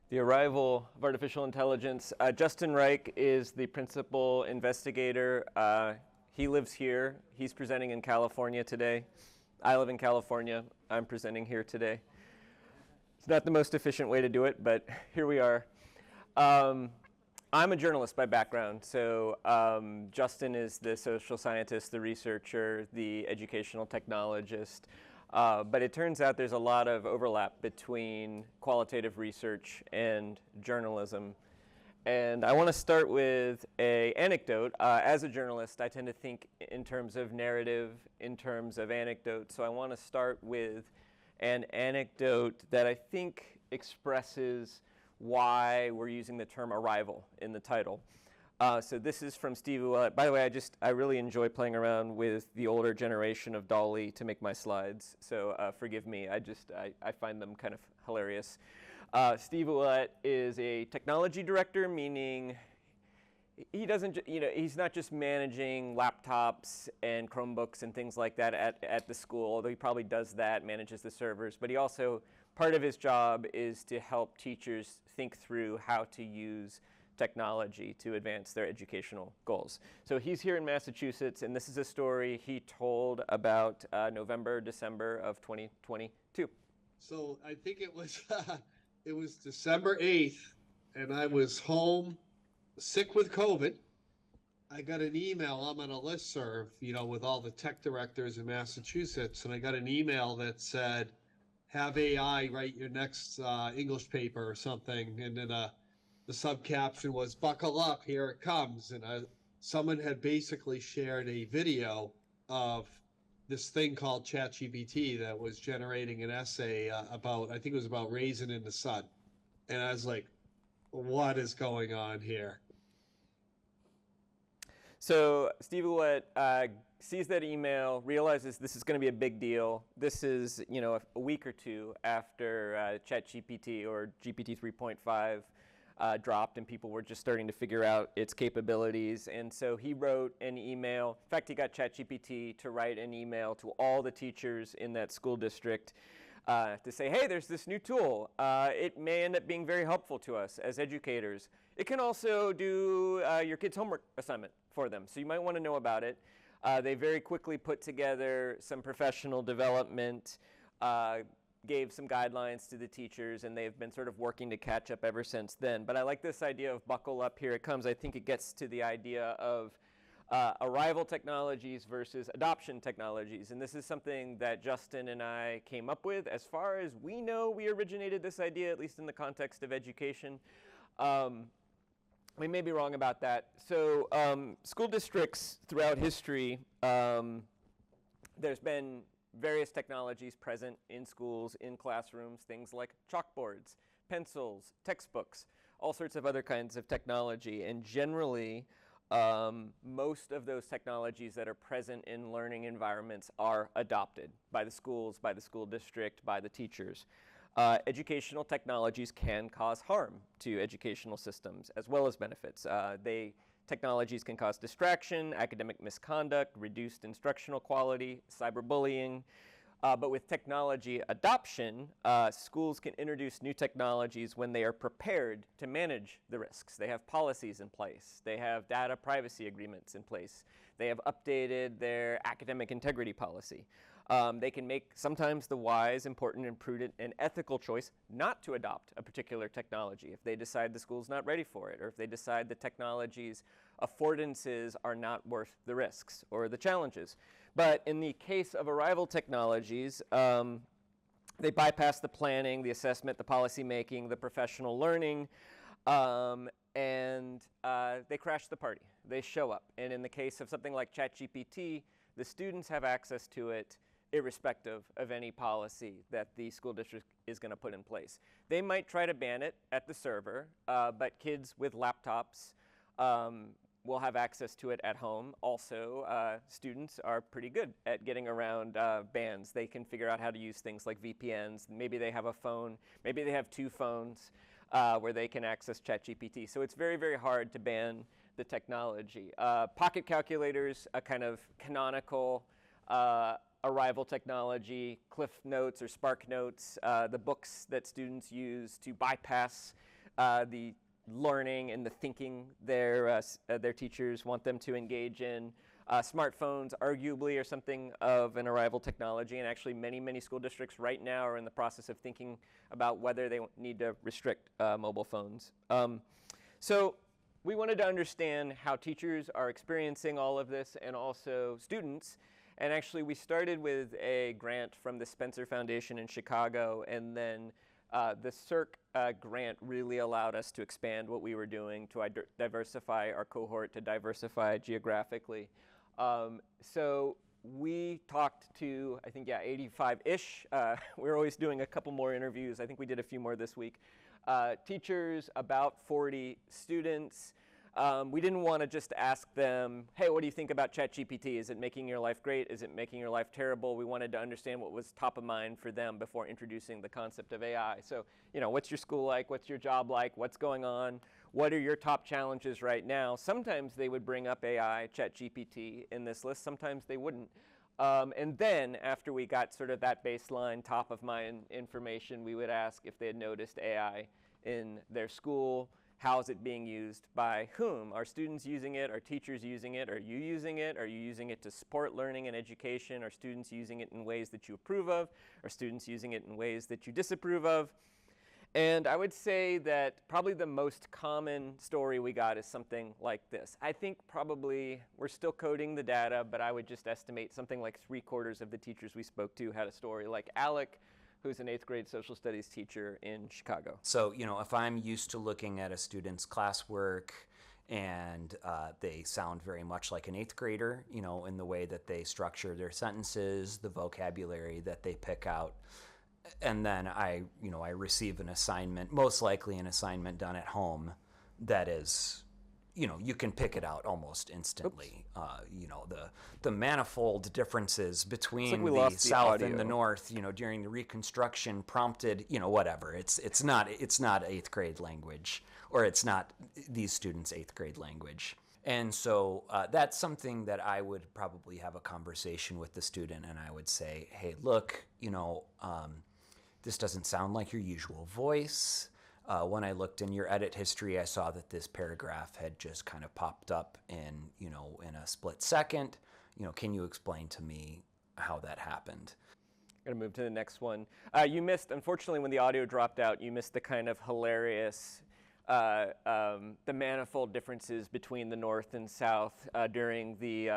The arrival of artificial intelligence. Justin Reich is the principal investigator. He lives here. He's presenting in California today. I live in California. I'm presenting here today. It's not the most efficient way to do it, but here we are. I'm a journalist by background, so Justin is the social scientist, the researcher, the educational technologist. But it turns out there's a lot of overlap between qualitative research and journalism. And I want to start with an anecdote. As a journalist, I tend to think in terms of narrative, in terms of anecdote. So I want to start with an anecdote that I think expresses why we're using the term arrival in the title. So this is from Steve Ouellette. By the way, I really enjoy playing around with the older generation of DALL-E to make my slides. So forgive me. I find them kind of hilarious. Steve Ouellette is a technology director, meaning he doesn't, he's not just managing laptops and Chromebooks and things like that at the school, although he probably does that, manages the servers. But he also, part of his job is to help teachers think through how to use technology to advance their educational goals. So he's here in Massachusetts, and this is a story he told about November, December of 2022. So I think it was it was December 8th, and I was home, sick with COVID. I got an email. I'm on a listserv, with all the tech directors in Massachusetts, and I got an email that said, "Have AI write your next English paper or something," and then the subcaption was, "Buckle up, here it comes." And someone had basically shared a video of this thing called ChatGPT that was generating an essay about, I think it was about raisin in the sun. And I was like, what is going on here? So Steve Ouellette sees that email, realizes this is going to be a big deal. This is, a week or two after ChatGPT or GPT 3.5 dropped, and people were just starting to figure out its capabilities. And so he wrote an email. In fact, he got ChatGPT to write an email to all the teachers in that school district to say, hey, there's this new tool. It may end up being very helpful to us as educators. It can also do your kid's homework assignment for them, so you might want to know about it. They very quickly put together some professional development, gave some guidelines to the teachers, and they've been sort of working to catch up ever since then. But I like this idea of buckle up, here it comes. I think it gets to the idea of arrival technologies versus adoption technologies. And this is something that Justin and I came up with. As far as we know, we originated this idea, at least in the context of education. We may be wrong about that. So school districts throughout history, there's been various technologies present in schools, in classrooms, things like chalkboards, pencils, textbooks, all sorts of other kinds of technology. And generally, most of those technologies that are present in learning environments are adopted by the schools, by the school district, by the teachers. Educational technologies can cause harm to educational systems as well as benefits. Technologies can cause distraction, academic misconduct, reduced instructional quality, cyberbullying. But with technology adoption, schools can introduce new technologies when they are prepared to manage the risks. They have policies in place. They have data privacy agreements in place. They have updated their academic integrity policy. They can make sometimes the wise, important, and prudent and ethical choice not to adopt a particular technology if they decide the school's not ready for it, or if they decide the technology's affordances are not worth the risks or the challenges. But in the case of arrival technologies, they bypass the planning, the assessment, the policy making, the professional learning, and they crash the party. They show up. And in the case of something like ChatGPT, the students have access to it irrespective of any policy that the school district is going to put in place. They might try to ban it at the server, but kids with laptops will have access to it at home. Also, students are pretty good at getting around bans. They can figure out how to use things like VPNs. Maybe they have a phone. Maybe they have two phones where they can access ChatGPT. So it's very, very hard to ban the technology. Pocket calculators, a kind of canonical arrival technology, Cliff Notes or Spark Notes, the books that students use to bypass the learning and the thinking their teachers want them to engage in. Smartphones arguably are something of an arrival technology, and actually many school districts right now are in the process of thinking about whether they need to restrict mobile phones. So we wanted to understand how teachers are experiencing all of this, and also students. And actually we started with a grant from the Spencer Foundation in Chicago, and then the SERC grant really allowed us to expand what we were doing, to diversify our cohort, to diversify geographically. So we talked to, I think, 85-ish. We're always doing a couple more interviews. I think we did a few more this week. Teachers, about 40 students. We didn't want to just ask them, hey, what do you think about ChatGPT? Is it making your life great? Is it making your life terrible? We wanted to understand what was top of mind for them before introducing the concept of AI. So, what's your school like? What's your job like? What's going on? What are your top challenges right now? Sometimes they would bring up AI, ChatGPT in this list. Sometimes they wouldn't. And then after we got sort of that baseline top of mind information, we would ask if they had noticed AI in their school. How is it being used by whom? Are students using it? Are teachers using it? Are you using it? Are you using it to support learning and education? Are students using it in ways that you approve of? Are students using it in ways that you disapprove of? And I would say that probably the most common story we got is something like this. I think probably we're still coding the data, but I would just estimate something like 3/4 of the teachers we spoke to had a story like Alec, who's an 8th grade social studies teacher in Chicago. So, if I'm used to looking at a student's classwork and they sound very much like an 8th grader, in the way that they structure their sentences, the vocabulary that they pick out, and then I receive an assignment, most likely an assignment done at home that is, you can pick it out almost instantly. The manifold differences between the South and the North, during the Reconstruction prompted, whatever. It's not 8th grade language, or it's not these students' 8th grade language. And so that's something that I would probably have a conversation with the student, and I would say, hey, look, this doesn't sound like your usual voice. When I looked in your edit history, I saw that this paragraph had just kind of popped up in a split second. Can you explain to me how that happened? I'm going to move to the next one. You missed, unfortunately, when the audio dropped out, you missed the kind of hilarious, the manifold differences between the North and South during the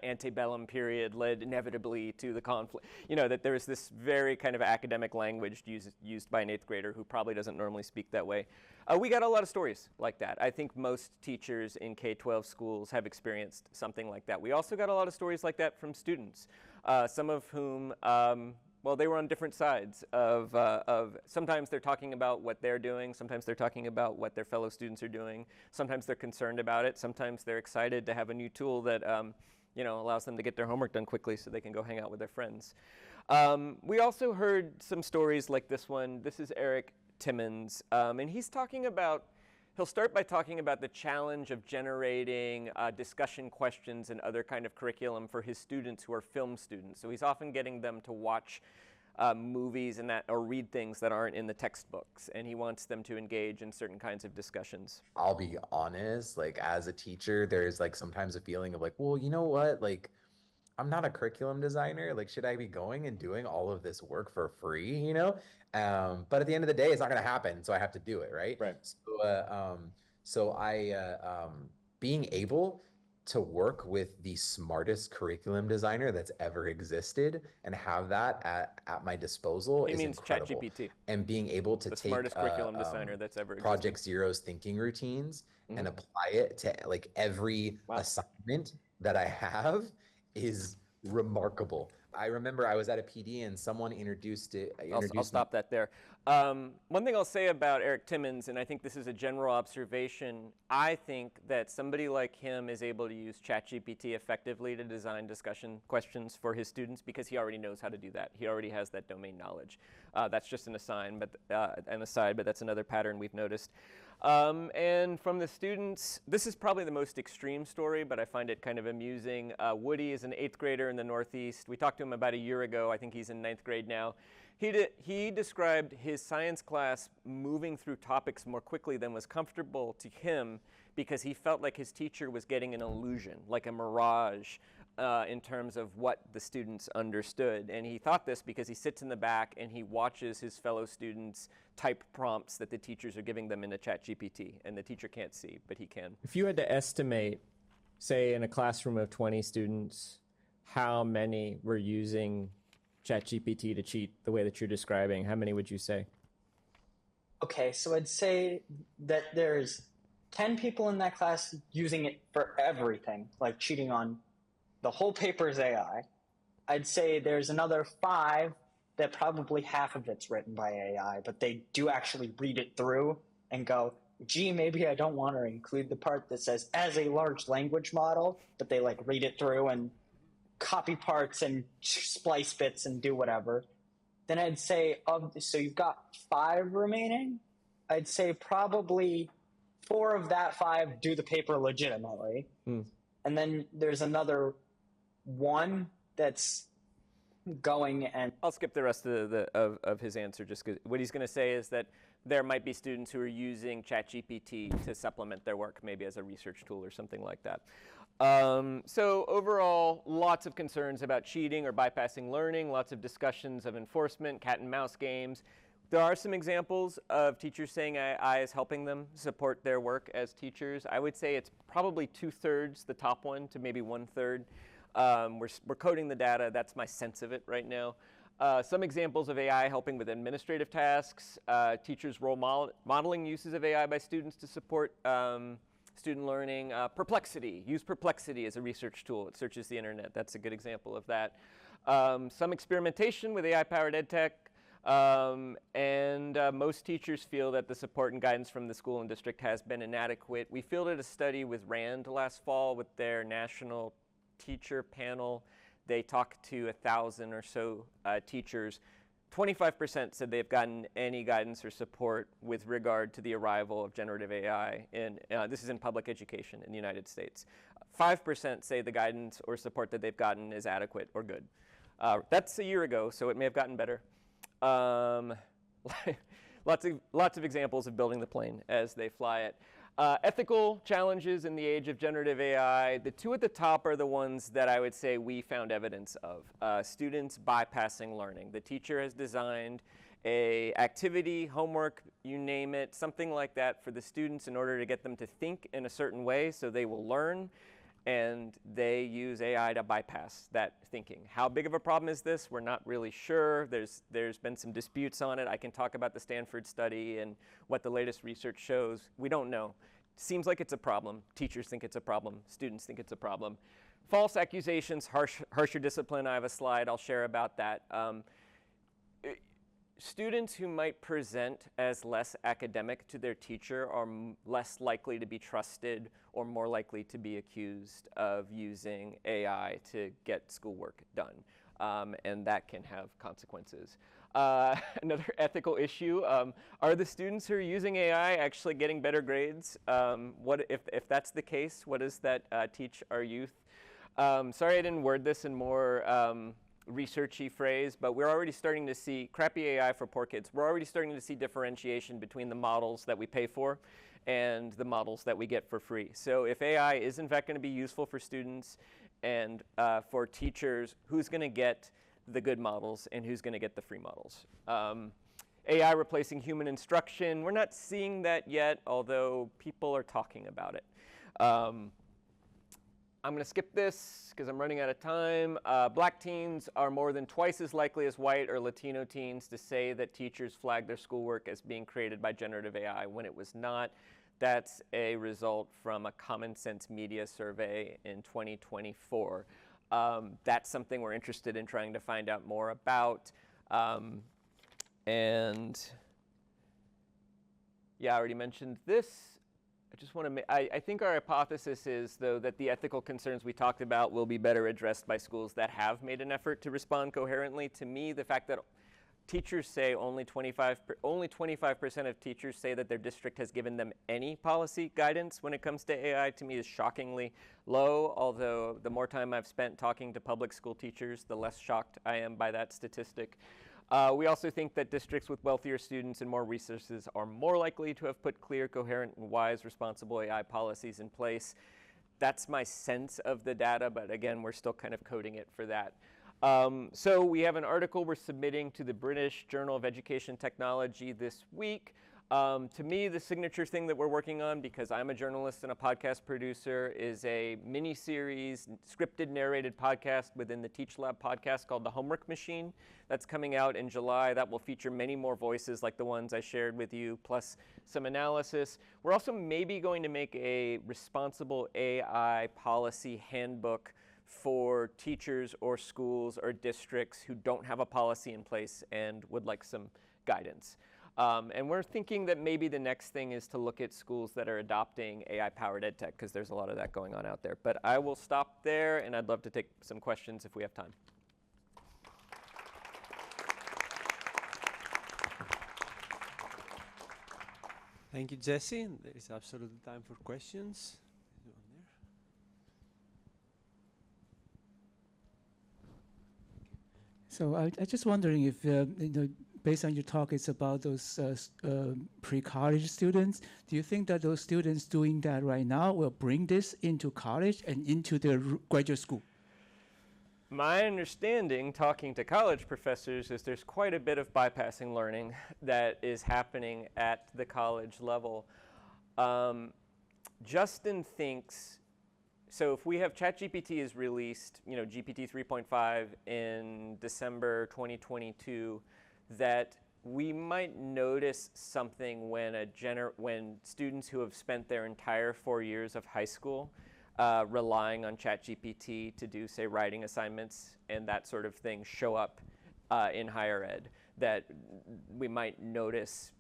antebellum period led inevitably to the conflict. That there was this very kind of academic language used by an 8th grader who probably doesn't normally speak that way. We got a lot of stories like that. I think most teachers in K-12 schools have experienced something like that. We also got a lot of stories like that from students, some of whom they were on different sides of sometimes they're talking about what they're doing, sometimes they're talking about what their fellow students are doing, sometimes they're concerned about it, sometimes they're excited to have a new tool that allows them to get their homework done quickly so they can go hang out with their friends. We also heard some stories like this one. This is Eric Timmons, and he'll start by talking about the challenge of generating discussion questions and other kind of curriculum for his students who are film students. So he's often getting them to watch movies and or read things that aren't in the textbooks, and he wants them to engage in certain kinds of discussions. I'll be honest, as a teacher, there's sometimes a feeling of well, you know what, I'm not a curriculum designer. Should I be going and doing all of this work for free, But at the end of the day, it's not going to happen. So I have to do it, right? Right. So being able to work with the smartest curriculum designer that's ever existed and have that at my disposal is incredible. ChatGPT. And being able to the take smartest curriculum designer that's ever existed. Project Zero's thinking routines and apply it to every assignment that I have is remarkable. I remember I was at a PD and someone introduced it. I'll stop that there. One thing I'll say about Eric Timmons, and I think this is a general observation, I think that somebody like him is able to use ChatGPT effectively to design discussion questions for his students because he already knows how to do that. He already has that domain knowledge. That's just an aside, but that's another pattern we've noticed. And from the students, this is probably the most extreme story, but I find it kind of amusing. Woody is an 8th grader in the Northeast. We talked to him about a year ago. I think he's in 9th grade now. He described his science class moving through topics more quickly than was comfortable to him because he felt like his teacher was getting an illusion, like a mirage, in terms of what the students understood. And he thought this because he sits in the back and he watches his fellow students type prompts that the teachers are giving them into ChatGPT, and the teacher can't see, but he can. If you had to estimate, say in a classroom of 20 students, how many were using ChatGPT to cheat the way that you're describing, how many would you say? Okay, so I'd say that there's 10 people in that class using it for everything, like cheating on the whole paper's AI. I'd say there's another 5 that probably half of it's written by AI, but they do actually read it through and go, gee, maybe I don't want to include the part that says as a large language model, but they like read it through and copy parts and splice bits and do whatever. Then I'd say, so you've got 5 remaining. I'd say probably 4 of that 5 do the paper legitimately. And then there's another 1 that's going and... I'll skip the rest of his answer just because what he's going to say is that there might be students who are using ChatGPT to supplement their work, maybe as a research tool or something like that. So overall, lots of concerns about cheating or bypassing learning, lots of discussions of enforcement, cat and mouse games. There are some examples of teachers saying AI is helping them support their work as teachers. I would say it's probably 2/3 the top one to maybe 1/3. We're coding the data. That's my sense of it right now. Some examples of AI helping with administrative tasks, teachers' role modeling uses of AI by students to support student learning. Perplexity, use Perplexity as a research tool. It searches the internet. That's a good example of that. Some experimentation with AI-powered edtech. Most teachers feel that the support and guidance from the school and district has been inadequate. We fielded a study with RAND last fall with their national teacher panel. They talked to 1,000 or so teachers. 25% said they've gotten any guidance or support with regard to the arrival of generative AI. This is in public education in the United States. 5% say the guidance or support that they've gotten is adequate or good. That's a year ago, so it may have gotten better. Lots of examples of building the plane as they fly it. Ethical challenges in the age of generative AI. The 2 at the top are the ones that I would say we found evidence of. Students bypassing learning. The teacher has designed a activity, homework, you name it, something like that for the students in order to get them to think in a certain way so they will learn, and they use AI to bypass that thinking. How big of a problem is this? We're not really sure. There's been some disputes on it. I can talk about the Stanford study and what the latest research shows. We don't know. Seems like it's a problem. Teachers think it's a problem. Students think it's a problem. False accusations, harsher discipline. I have a slide I'll share about that. Students who might present as less academic to their teacher are less likely to be trusted or more likely to be accused of using AI to get schoolwork done. And that can have consequences. Another ethical issue, are the students who are using AI actually getting better grades? What if that's the case, what does that teach our youth? Sorry I didn't word this in more researchy phrase, but we're already starting to see crappy AI for poor kids. We're already starting to see differentiation between the models that we pay for and the models that we get for free. So if AI is in fact going to be useful for students and for teachers, who's going to get the good models and who's going to get the free models? AI replacing human instruction, we're not seeing that yet, although people are talking about it. I'm going to skip this because I'm running out of time. Black teens are more than twice as likely as white or Latino teens to say that teachers flagged their schoolwork as being created by generative AI when it was not. That's a result from a Common Sense Media survey in 2024. That's something we're interested in trying to find out more about. And yeah, I already mentioned this. I just want to I think our hypothesis is, though, that the ethical concerns we talked about will be better addressed by schools that have made an effort to respond coherently. To me, the fact that teachers say only 25% of teachers say that their district has given them any policy guidance when it comes to AI, to me is shockingly low, although the more time I've spent talking to public school teachers, the less shocked I am by that statistic. We also think that districts with wealthier students and more resources are more likely to have put clear, coherent, and wise responsible AI policies in place. That's my sense of the data, but again, we're still kind of coding it for that. So we have an article we're submitting to the British Journal of Education Technology this week. To me, the signature thing that we're working on, because I'm a journalist and a podcast producer, is a mini-series, scripted, narrated podcast within the Teach Lab podcast called The Homework Machine. That's coming out in July. That will feature many more voices like the ones I shared with you, plus some analysis. We're also maybe going to make a responsible AI policy handbook for teachers or schools or districts who don't have a policy in place and would like some guidance. And we're thinking that maybe the next thing is to look at schools that are adopting AI-powered ed tech, because there's a lot of that going on out there. But I will stop there, and I'd love to take some questions if we have time. Thank you, Jesse. There is absolutely time for questions. So I just wondering if, based on your talk, it's about those pre-college students. Do you think that those students doing that right now will bring this into college and into their graduate school? My understanding, talking to college professors, is there's quite a bit of bypassing learning that is happening at the college level. Justin thinks, so if we have ChatGPT is released, GPT 3.5 in December 2022, that we might notice something when when students who have spent their entire 4 years of high school relying on ChatGPT to do, say, writing assignments and that sort of thing show up in higher ed, that we might notice.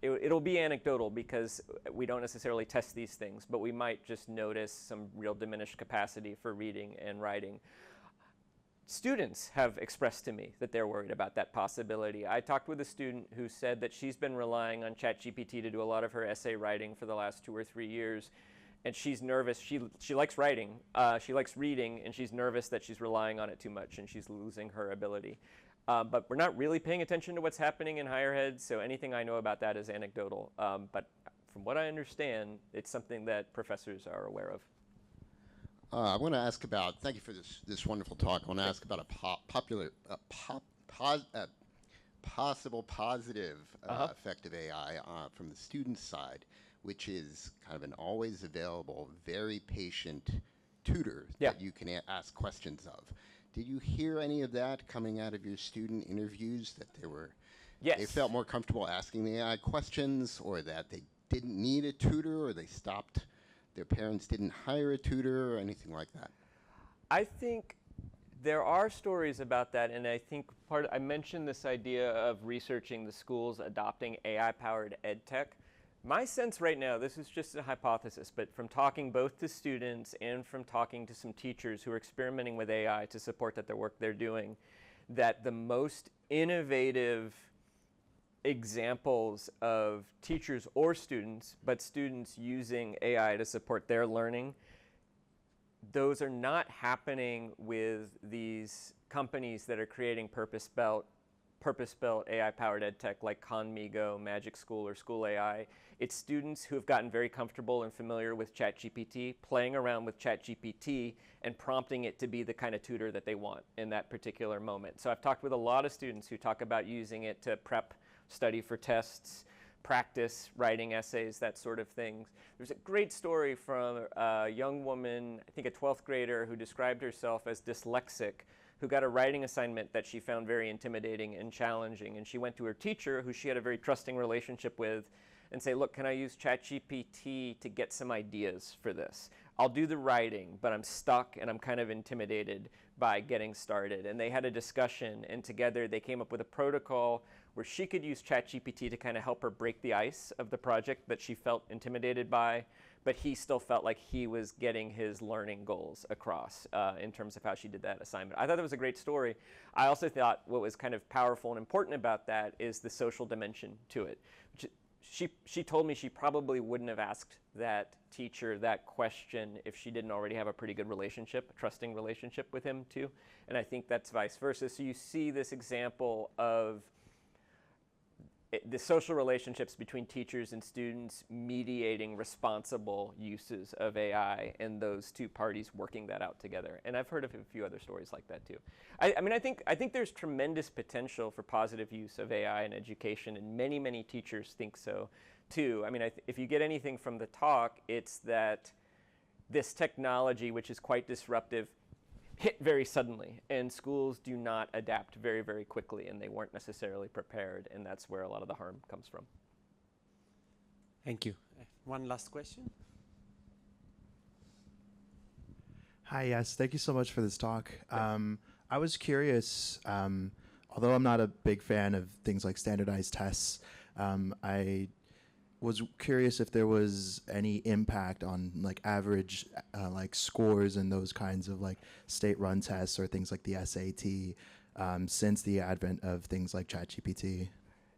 It'll be anecdotal because we don't necessarily test these things, but we might just notice some real diminished capacity for reading and writing. Students have expressed to me that they're worried about that possibility. I talked with a student who said that she's been relying on ChatGPT to do a lot of her essay writing for the last 2 or 3 years, and she's nervous. She likes writing, she likes reading, and she's nervous that she's relying on it too much and she's losing her ability. But we're not really paying attention to what's happening in higher ed, so anything I know about that is anecdotal. But from what I understand, it's something that professors are aware of. I want to ask about, thank you for this wonderful talk. I want to ask about a possible positive effect of AI from the student side, which is kind of an always available, very patient tutor that you can ask questions of. Did you hear any of that coming out of your student interviews, that they felt more comfortable asking the AI questions, or that they didn't need a tutor, or their parents didn't hire a tutor, or anything like that? I think there are stories about that, and I think I mentioned this idea of researching the schools adopting AI-powered ed tech. My sense right now, this is just a hypothesis, but from talking both to students and from talking to some teachers who are experimenting with AI to support the work they're doing, that the most innovative examples of teachers or students, but students using AI to support their learning, those are not happening with these companies that are creating purpose-built AI-powered ed tech like Conmigo, Magic School, or School AI. It's students who have gotten very comfortable and familiar with ChatGPT, playing around with ChatGPT and prompting it to be the kind of tutor that they want in that particular moment. So I've talked with a lot of students who talk about using it to prep, study for tests, practice writing essays, that sort of thing. There's a great story from a young woman, I think a 12th grader, who described herself as dyslexic, who got a writing assignment that she found very intimidating and challenging. And she went to her teacher, who she had a very trusting relationship with, and say, look, can I use ChatGPT to get some ideas for this? I'll do the writing, but I'm stuck and I'm kind of intimidated by getting started. And they had a discussion, and together they came up with a protocol where she could use ChatGPT to kind of help her break the ice of the project that she felt intimidated by, but he still felt like he was getting his learning goals across in terms of how she did that assignment. I thought that was a great story. I also thought what was kind of powerful and important about that is the social dimension to it. She told me she probably wouldn't have asked that teacher that question if she didn't already have a pretty good relationship, a trusting relationship with him too. And I think that's vice versa. So you see this example of the social relationships between teachers and students mediating responsible uses of AI and those two parties working that out together. And I've heard of a few other stories like that too. I mean, I think there's tremendous potential for positive use of AI in education, and many teachers think so too. I mean, if you get anything from the talk, it's that this technology, which is quite disruptive, hit very suddenly, and schools do not adapt very quickly, and they weren't necessarily prepared, and that's where a lot of the harm comes from. Thank you. One last question. Hi, yes, thank you so much for this talk. I was curious, although I'm not a big fan of things like standardized tests, I was curious if there was any impact on like average like scores and those kinds of like state-run tests or things like the SAT since the advent of things like ChatGPT.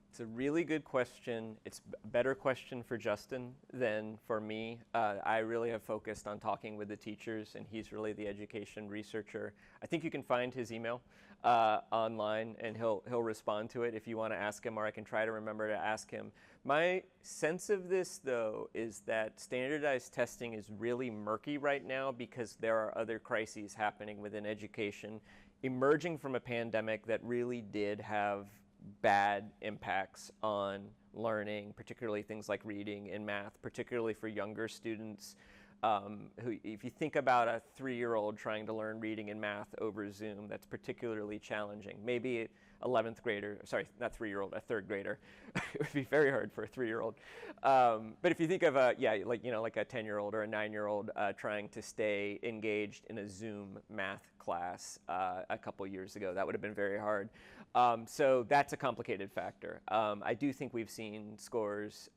It's a really good question. It's a better question for Justin than for me. I really have focused on talking with the teachers, and he's really the education researcher. I think you can find his email online, and he'll respond to it if you want to ask him, or I can try to remember to ask him. My sense of this, though, is that standardized testing is really murky right now because there are other crises happening within education, emerging from a pandemic that really did have bad impacts on learning, particularly things like reading and math, particularly for younger students. Who, if you think about a 3-year-old trying to learn reading and math over Zoom, that's particularly challenging. Maybe 11th grader, sorry, not 3-year-old, a 3rd grader. It would be very hard for a 3-year-old. But if you think of like a 10-year-old or a 9-year-old trying to stay engaged in a Zoom math class a couple years ago, that would have been very hard. So that's a complicated factor. I do think we've seen scores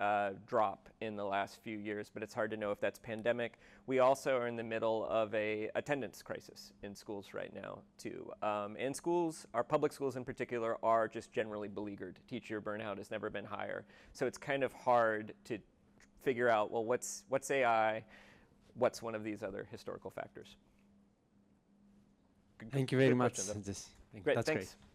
drop in the last few years, but it's hard to know if that's pandemic. We also are in the middle of a attendance crisis in schools right now too. And schools, our public schools in particular, are just generally beleaguered. Teacher burnout has never been higher. So it's kind of hard to figure out, well, what's AI? What's one of these other historical factors? Thank you very Good much. question, though. Great, Great, that's thanks. great.